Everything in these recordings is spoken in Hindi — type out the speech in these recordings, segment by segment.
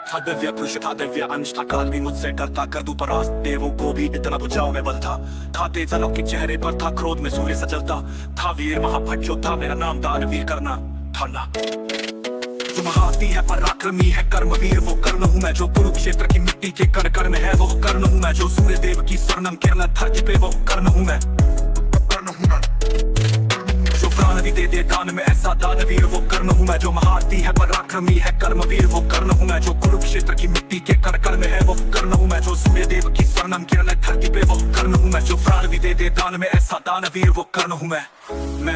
था दिव्य पुरुष था दिव्य अंश था, काल भी मुझसे डरता, कर दूं परास्त देवों को भी इतना बुझाऊं मैं बल था तेज आलोक के चेहरे पर था, क्रोध में सूर्य सा जलता था, वीर महाभट जो था, मेरा नाम दानवीर करना था ना। जो महाती है पराक्रमी है कर्मवीर, वो कर्ण हूँ मैं, जो कुरुक्षेत्र की मिट्टी के कण कण में है, वो कर्ण हूँ मैं, जो सूर्य देव की स्वर्णम किरण धरती पे, वो कर्ण हूँ मैं। जो प्राण भी दे दे दान में ऐसा दानवीर, वो कर्ण हूँ मैं, जो महाती है पराक्रमी है कर्मवीर, वो कर्ण हूँ मैं, जो कुरुक्षेत्र की मिट्टी के कण कण में है, वो कर्ण हूँ मैं, जो सूर्य देव की स्वर्णम किरण धरती पे, वो कर्ण हूँ मैं, जो प्राण भी दे दे दान में ऐसा दानवीर, वो कर्ण हूँ मैं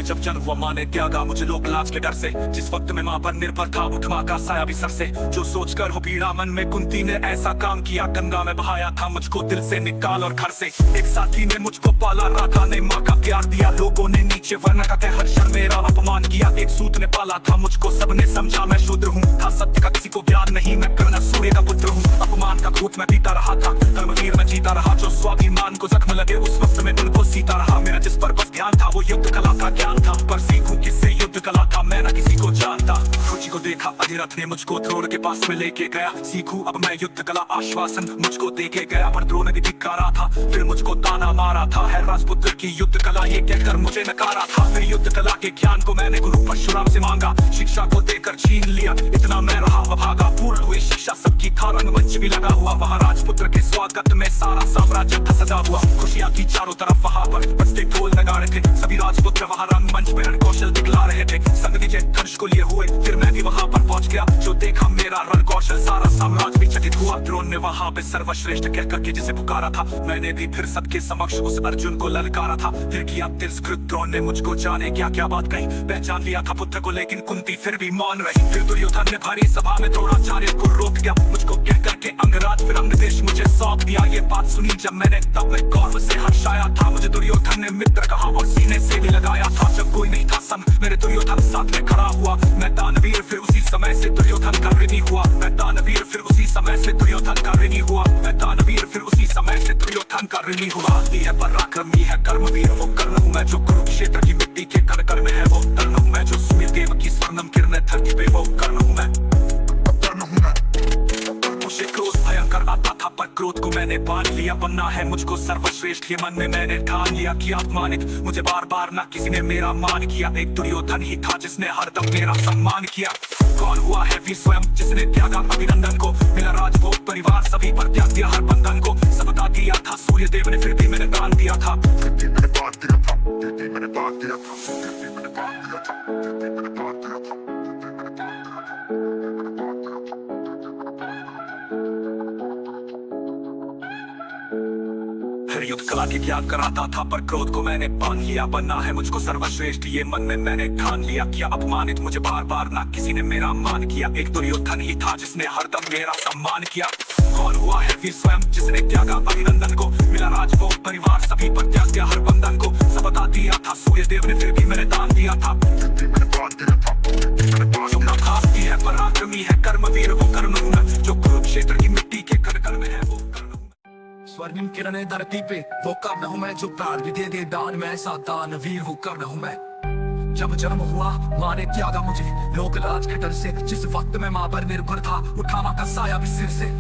जब जन्म हुआ माँ ने त्यागा मुझे लोक लाज के डर से, जिस वक्त मैं माँ पर निर्भर था उठ माँ का साया भी सर से, जो सोचकर हो पीड़ा मन में कुंती ने ऐसा काम किया, गंगा में बहाया था मुझको दिल से निकाल और घर से, एक साथी ने मुझको पाला, राधा ने माँ का प्यार दिया, लोगों ने नीचे वर्ण का कह हर्षण मेरा अपमान किया, एक सूत ने पाला था मुझको, सबने समझा मैं शूद्र हूँ, था सत्य का किसी को ज्ञान नहीं, मैं कर्ण सूर्य का पुत्र हूँ, अपमान का घूट मैं पीता रहा था, कर्मवीर मैं जीता रहा, जो स्वाभिमान को जख्म लगे उस वक्त में उनको सीता रहा, मेरा जिस पर बस ध्यान था वो युद्ध कला का ज्ञान था, पर सीखूं किससे युद्ध कला था, मैं ना किसी को जानता, रुचि को देखा अधिरथ ने मुझको द्रोण के पास में लेके गया, सीखूं अब मैं युद्ध कला, आश्वासन मुझको देके गया, पर द्रोण ने भी धिक्कारा था, फिर मुझको ताना मारा था, है राजपुत्र की युद्ध कला ये कहकर मुझे नकारा था, फिर युद्ध कला के ज्ञान को मैंने गुरु परशुराम से मांगा, शिक्षा को देकर छीन लिया, इतना मैं रहा अभागा, पूर्ण हुई शिक्षा सबकी था, रंगमंच भी लगा हुआ, वहाँ राजपुत्र के स्वागत में सारा साम्राज्य था सजा हुआ, खुशियाँ थी चारों तरफ, वहाँ पर बजते ढोल नगाड़े थे, सभी राजपुत्र वहाँ रंगमंच पे रण कौशल दिखला रहे थे, संग विजय धनुष को लिए हुए, फिर मैं भी वहाँ पर पहुँच गया, जो देखा मेरा रण कौशल सारा साम्राज्य भी चकित हुआ, द्रोण ने वहाँ पे सर्वश्रेष्ठ कह करके जिसे पुकारा था, मैंने भी फिर सबके समक्ष उस अर्जुन को ललकारा था, फिर किया तिरस्कृत द्रोण ने मुझको, जाने क्या क्या बात कही, पहचान लिया था पुत्र को लेकिन कुंती फिर भी मौन रही, फिर दुर्योधन ने भारी सभा में द्रोणाचार्य को रोक दिया, मुझको कह करके अंगराज फिर अंगदेश मुझे सौंप दिया, ये बात सुनी जब मैंने तब मैं गौरव से हर्षाया था, मुझे दुर्योधन ने मित्र कहा और सीने से भी लगाया था, जब कोई नहीं था संग मेरे दुर्योधन साथ में खड़ा हुआ, मैं दानवीर फिर उसी समय से दुर्योधन का ऋणी हुआ, मैं दानवीर फिर उसी समय से दुर्योधन का ऋणी हुआ, मैं दानवीर फिर उसी समय से दुर्योधन का ऋणी हुआ, है पराक्रमी है कर्मवीर, वो कर्ण हूँ मैं, जो कुरुक्षेत्र की मिट्टी के कण कण में है, वो कर्ण हूँ मैं, जो सूर्य देव की स्वर्णम किरण धरती पे, वो कर्ण हूँ मैं। मुझे क्रोध भयंकर आता था पर क्रोध को मैंने बांध लिया, बनना है मुझको सर्वश्रेष्ठ ये मन में मैंने ठान लिया, किया अपमानित मुझे बार बार ना किसी ने मेरा मान किया, एक दुर्योधन ही था जिसने हरदम मेरा सम्मान किया, कौन हुआ है वीर स्वयं जिसने त्यागा अभिनंदन को, मेरा राजभोग परिवार सभी पर त्याग दिया हर बंधन को, सबदा दिया था सूर्य देव ने फिर भी मैंने दान दिया था, युद्ध कला के ज्ञान कराता था पर क्रोध को मैंने बांध लिया, बनना है मुझको सर्वश्रेष्ठ ये मन में मैंने ठान लिया, किया अपमानित मुझे बार बार ना किसी ने मेरा मान किया, एक दुर्योधन ही था जिसने हरदम मेरा सम्मान किया, कौन हुआ है वीर स्वयं जिसने त्यागा अभिनंदन को, मिला राजभोग परिवार सभी पर त्याग दिया हर बंधन को, सबदा दिया था सूर्य देव ने फिर भी मैंने दान दिया था, जो महाती है पराक्रमी है कर्मवीर, वो कर्ण हूँ मैं, जो कुरुक्षेत्र की मिट्टी के कण कण में है, वो स्वर्णिम किरणें धरती पे, वो कर्ण हूँ मैं, जो प्राण भी दे दे दान में ऐसा दानवीर, वो कर्ण हूँ मैं। जब जन्म हुआ माँ ने त्यागा मुझे लोक लाज के डर से, जिस वक्त मैं माँ पर निर्भर था उठा माँ का साया भी सिर से,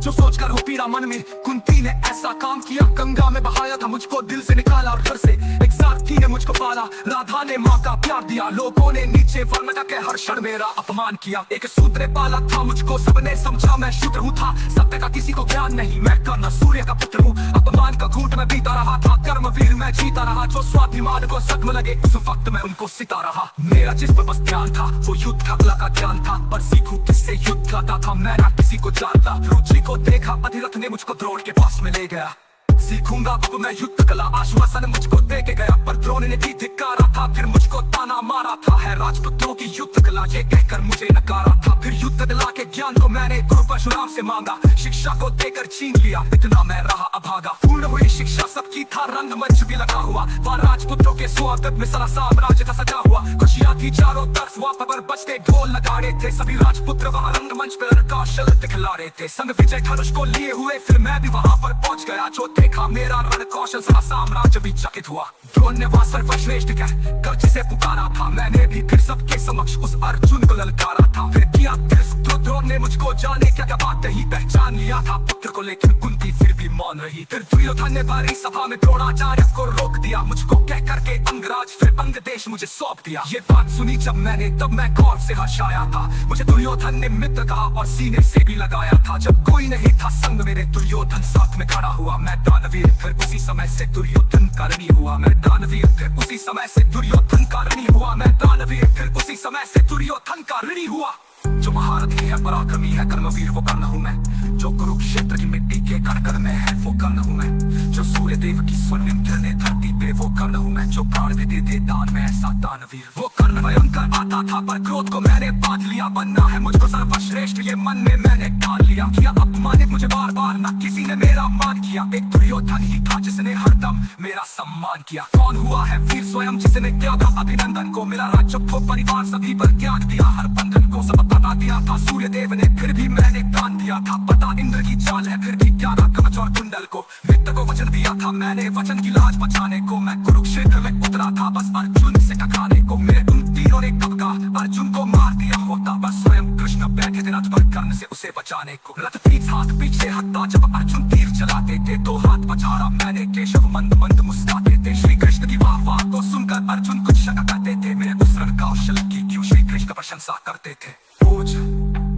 जो सोचकर हो पीड़ा मन में कुंती ने ऐसा काम किया, गंगा में बहाया था मुझको दिल से निकाला और घर से, एक साथी ने मुझको पाला, राधा ने माँ का प्यार दिया, लोगों ने नीचे वर्ण का कह हर क्षण मेरा अपमान किया, एक सूत्र ने पाला था मुझको, सबने समझा मैं शूद्र हूँ था, सत्य का किसी को ज्ञान नहीं, मैं कर्ण सूर्य का पुत्र हूँ, अपमान का घूंट में पीता रहा था, कर्मवीर मैं जीता रहा, जो स्वाभिमान को जख्म लगे उस वक्त मैं उनको सिता रहा, मेरा जिस पर बस ध्यान था वो युद्ध कला का ज्ञान था, पर सीखूं किससे युद्ध करता था, मैं ना किसी को जानता, रुचि को देखा अधिरथ ने मुझको द्रोण के पास में ले गया, सीखूंगा अब मैं युद्ध कला, आश्वासन मुझको दे के गया, पर द्रोण ने भी धिक्कारा था, फिर मुझको ताना मारा था, है राजपुत्रों की युद्ध कला ये कहकर मुझे नकारा था, फिर युद्ध कला के ज्ञान को मैंने गुरु परशुराम से मांगा, शिक्षा को देकर छीन लिया, इतना मैं रहा अभागा, पूर्ण हुई शिक्षा सबकी था, रंगमंच भी लगा हुआ, वहाँ राजपुत्रों के स्वागत में सारा साम्राज्य था सजा हुआ, खुशियाँ थी चारों तरफ, वहाँ पर बजते ढोल नगाड़े थे, सभी राजपुत्र वहाँ रंगमंच पर कौशल दिखला रहे थे, संग विजय धनुष को लिए हुए, फिर मैं भी वहाँ पर पहुँच गया, जो देखा मेरा रण कौशल सारा साम्राज्य भी चकित हुआ, द्रोण ने वहाँ सर्वश्रेष्ठ कह कर जिसे पुकारा था, मैंने भी फिर सबके समक्ष उस अर्जुन को ललकारा था, फिर किया तिरस्कृत द्रोण ने ने मुझको जाने क्या क्या बात ही पहचान लिया था पुत्र को, लेकिन कुंती फिर भी मौन रही। फिर दुर्योधन ने भारी सभा में द्रोणाचार्य को रोक दिया, मुझको कह करके अंगराज फिर अंग देश मुझे सौंप दिया। ये बात सुनी जब मैंने तब मैं गौर से हर्षाया था। मुझे दुर्योधन ने मित्र कहा और सीने से भी लगाया था। जब कोई नहीं था संग मेरे दुर्योधन साथ में खड़ा हुआ। मैं दानवीर फिर उसी समय से दुर्योधन का ऋणी हुआ। मैं दानवीर फिर उसी समय से दुर्योधन का ऋणी हुआ। मैं दानवीर फिर उसी समय से दुर्योधन का ऋणी हुआ। जो महारथी है पराक्रमी है कर्मवीर वो कर्ण हूँ मैं। जो कुरुक्षेत्र की मिट्टी के कण में है वो कर्ण हूँ मैं। जो सूर्य देव की स्वर्णिम किरणें धरती पे वो कर्ण हूँ मैं। जो प्राण भी दे दे दान में ऐसा दानवीर वो कर्ण भयंकर आता था, पर क्रोध को मैंने बांध लिया। बनना है मुझको सर्वश्रेष्ठ ये मन में मैंने ठान लिया। किया अपमानित मुझे बार बार न किसी ने मेरा मान किया। एक दुर्योधन ही था जिसने हरदम मेरा सम्मान किया। कौन हुआ है वीर स्वयं जिसने त्यागा अभिनंदन को। मिला राज्य को परिवार सभी पर त्याग दिया। हर बंधन को सब बता दिया था सूर्य देव ने, फिर भी मैंने दान दिया था। पता इंद्र की चाल है फिर भी त्यागा कवच और कुंडल को। मित्र को वचन दिया था मैंने वचन की लाज बचाने को। मैं कुरुक्षेत्र में उतरा था बस अर्जुन से टकराने को। मेरे उन तीनों ने कब कहा अर्जुन को मार दिया होता, बस स्वयं कृष्ण बैठे थे रथ पर कर्ण से उसे बचाने को। रथ पीछ हाथ पीछे हटता जब अर्जुन तीर चलाते थे। दो हाथ पछाड़ा मैंने केशव मंद मंद मुस्कुराते थे। श्री कृष्ण की वाह वाह को सुनकर अर्जुन कुछ शंका करते थे। मेरे उस रण कौशल की क्यों श्री कृष्ण प्रशंसा करते थे। पूछ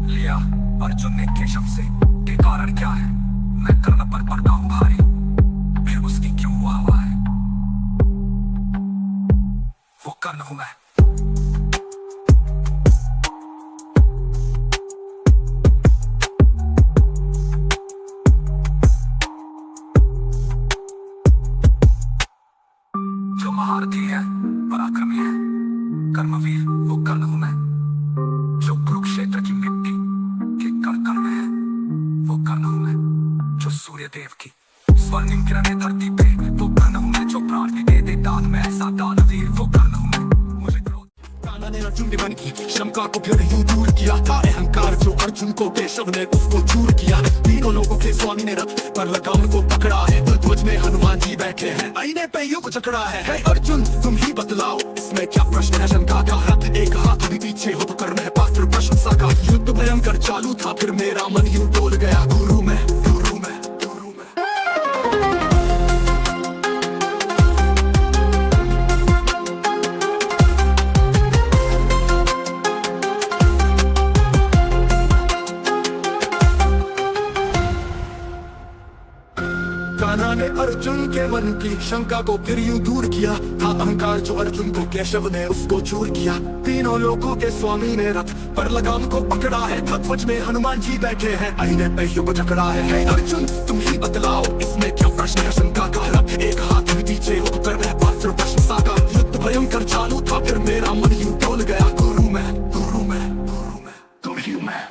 लिया अर्जुन ने केशव से के कारण क्या है मैं कर्ण पर पड़ता हूँ भारी, फिर उसकी क्यों वाह है। वो कर्ण हूँ मैं। जो महारथी है पराक्रमी है कर्मवीर वो कर्ण हूँ मैं। जो कुरुक्षेत्र की मिट्टी के कण में है वो कर्ण हूँ मैं। जो सूर्य देव की स्वर्णिम किरणें धरती पे वो कर्ण हूँ मैं। जो प्राण भी दे दे दान में ऐसा दानवीर वो कर्ण हूँ मैं। मुझे कान्हा ने अर्जुन के मन की शंका को फिर यूं दूर किया था। अहंकार जो अर्जुन को केशव ने उसको चूर किया। तीनों लोगों के स्वामी ने रथ पर लगाम को पकड़ा है। ध्वज में हनुमान जी बैठे हैं आईने पे युग चकड़ा है। हे अर्जुन तुम ही बतलाओ इसमें क्या प्रश्न है। शंका का रथ एक हाथ भी पीछे हो तो कर्ण है पात्र प्रशंसा का। युद्ध भयंकर चालू था फिर मेरा मन यूं डोल गया। गुरु में गुरु में गुरु में। कान्हा ने अर्जुन के मन की शंका को फिर यूं दूर किया था। अहंकार जो अर्जुन को केशव ने उसको चूर किया। तीनों लोगों के स्वामी ने रथ पर लगाम को पकड़ा है। ध्वज में हनुमान जी बैठे हैं आईने पे युग चकड़ा है। हे अर्जुन तुम ही बतलाओ इसमें क्या प्रश्न है। शंका का रथ एक हाथ भी पीछे हो तो कर्ण है पात्र प्रशंसा का। युद्ध भयंकर चालू था फिर मेरा मन यूं डोल गया। गुरु में गुरु में गुरु में तुम ही मैं।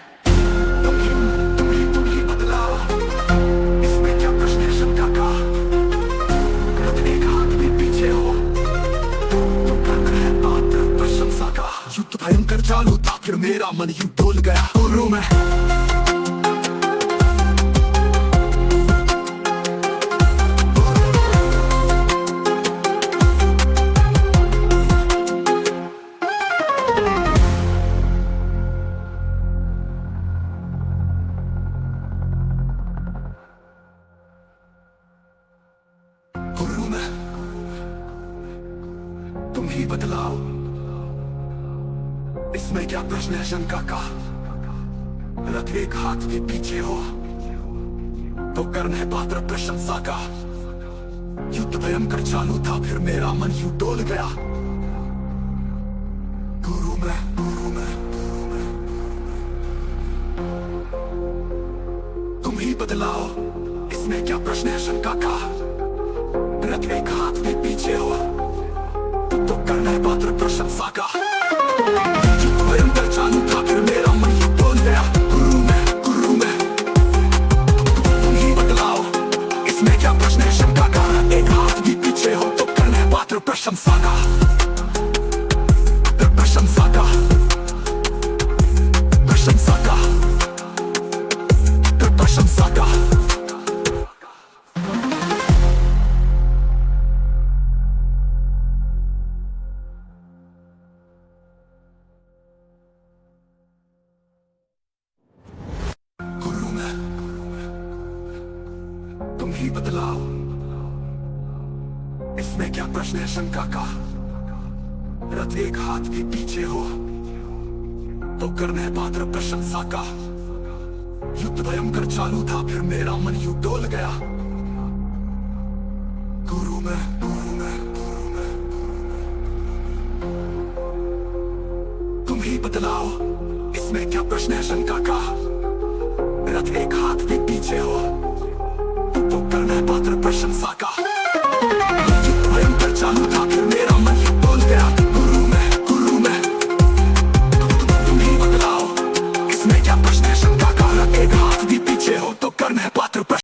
युद्ध भयंकर चालू था फिर मेरा मन यूं डोल गया। गुरु में गुरु में तुम ही बतलाओ इसमें क्या प्रश्न है। शंका का रथ एक हाथ के पीछे हो तो कर्ण है पात्र प्रशंसा का। युद्ध भयंकर चालू था फिर मेरा मन यूं डोल गया। गुरु में गुरु में गुरु में तुम ही बतलाओ इसमें क्या प्रश्न है। शंका का रथ एक हाथ के पीछे हो तो कर्ण है पात्र प्रशंसा का। भयंकर चालू था फिर मेरा मन यूं डोल गया। गुरु में तुम ही बतलाओ इसमें क्या प्रश्न है। शंका का एक हाथ भी पीछे हो तो कर्ण है पात्र प्रशंसा का। प्रशंसा का प्रशंसा का प्रशंसा का। ही बतलाओ, इसमें क्या प्रश्न है शंका का। रथ एक हाथ भी पीछे हो तो कर्ण है पात्र प्रशंसा का। युद्ध भयंकर चालू था, फिर मेरा मन यूं डोल गया। गुरु में तुम ही बतलाओ, इसमें क्या प्रश्न है शंका का। रथ एक हाथ भी पीछे हो तो कर्ण है पात्र प्रशंसा